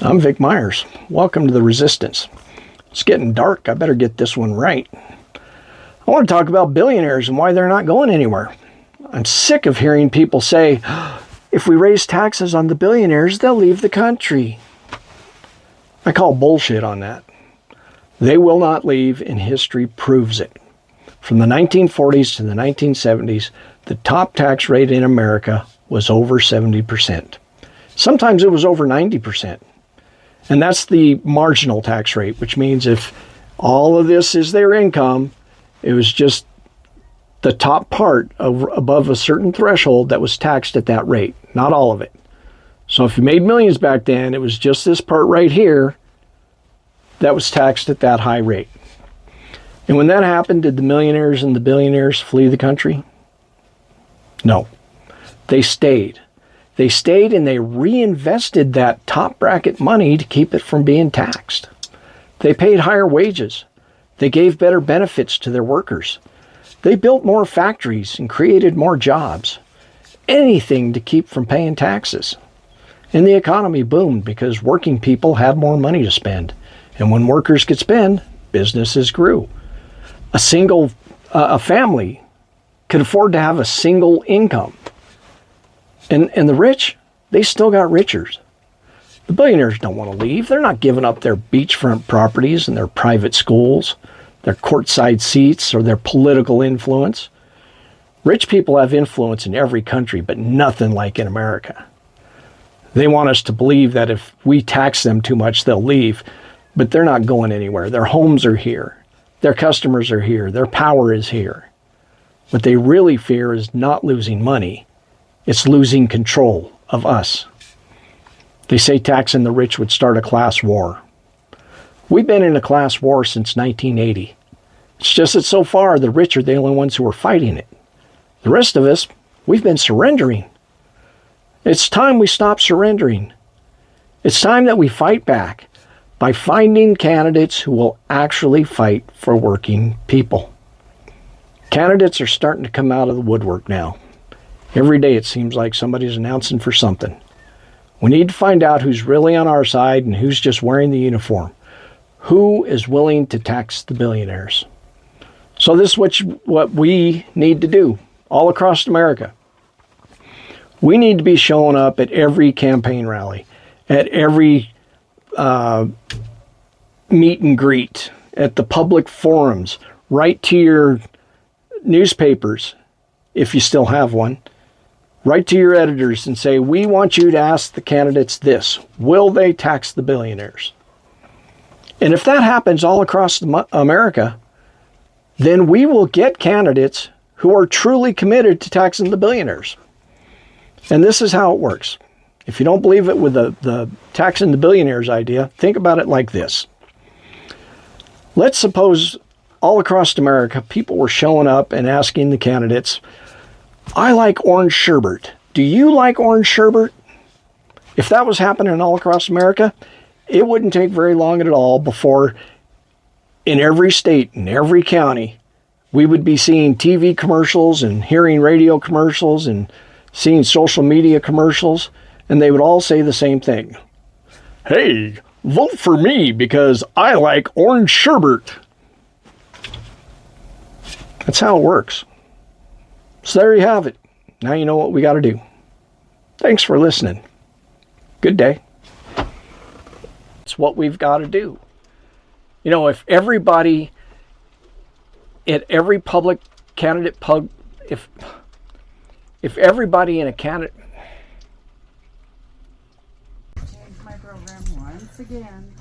I'm Vic Myers. Welcome to The Resistance. It's getting dark. I better get this one right. I want to talk about billionaires and why they're not going anywhere. I'm sick of hearing people say, if we raise taxes on the billionaires, they'll leave the country. I call bullshit on that. They will not leave, and history proves it. From the 1940s to the 1970s, the top tax rate in America was over 70%. Sometimes it was over 90%. And that's the marginal tax rate, which means if all of this is their income, it was just the top part above a certain threshold that was taxed at that rate, not all of it. So if you made millions back then, it was just this part right here that was taxed at that high rate. And when that happened, did the millionaires and the billionaires flee the country? No. They stayed. They stayed and they reinvested that top bracket money to keep it from being taxed. They paid higher wages. They gave better benefits to their workers. They built more factories and created more jobs. Anything to keep from paying taxes. And the economy boomed because working people had more money to spend. And when workers could spend, businesses grew. A family could afford to have a single income. And the rich, they still got richer. The billionaires don't want to leave. They're not giving up their beachfront properties and their private schools, their courtside seats, or their political influence. Rich people have influence in every country, but nothing like in America. They want us to believe that if we tax them too much, they'll leave, but they're not going anywhere. Their homes are here. Their customers are here. Their power is here. What they really fear is not losing money. It's losing control of us. They say taxing the rich would start a class war. We've been in a class war since 1980. It's just that so far the rich are the only ones who are fighting it. The rest of us, we've been surrendering. It's time we stop surrendering. It's time that we fight back by finding candidates who will actually fight for working people. Candidates are starting to come out of the woodwork now. Every day it seems like somebody's announcing for something. We need to find out who's really on our side and who's just wearing the uniform. Who is willing to tax the billionaires? So this is what we need to do all across America. We need to be showing up at every campaign rally, at every meet and greet, at the public forums, write to your newspapers, if you still have one. Write to your editors and say, we want you to ask the candidates this. Will they tax the billionaires? And if that happens all across America, then we will get candidates who are truly committed to taxing the billionaires. And this is how it works. If you don't believe it with the taxing the billionaires idea, think about it like this. Let's suppose all across America, people were showing up and asking the candidates, I like orange sherbet. Do you like orange sherbet? If that was happening all across America, it wouldn't take very long at all before in every state, in every county, we would be seeing TV commercials and hearing radio commercials and seeing social media commercials, and they would all say the same thing. Hey, vote for me because I like orange sherbet. That's how it works. So there you have it. Now you know what we got to do. Thanks for listening. Good day. It's what we've got to do. You know, if everybody at every public candidate if everybody in a candidate. Change my program once again.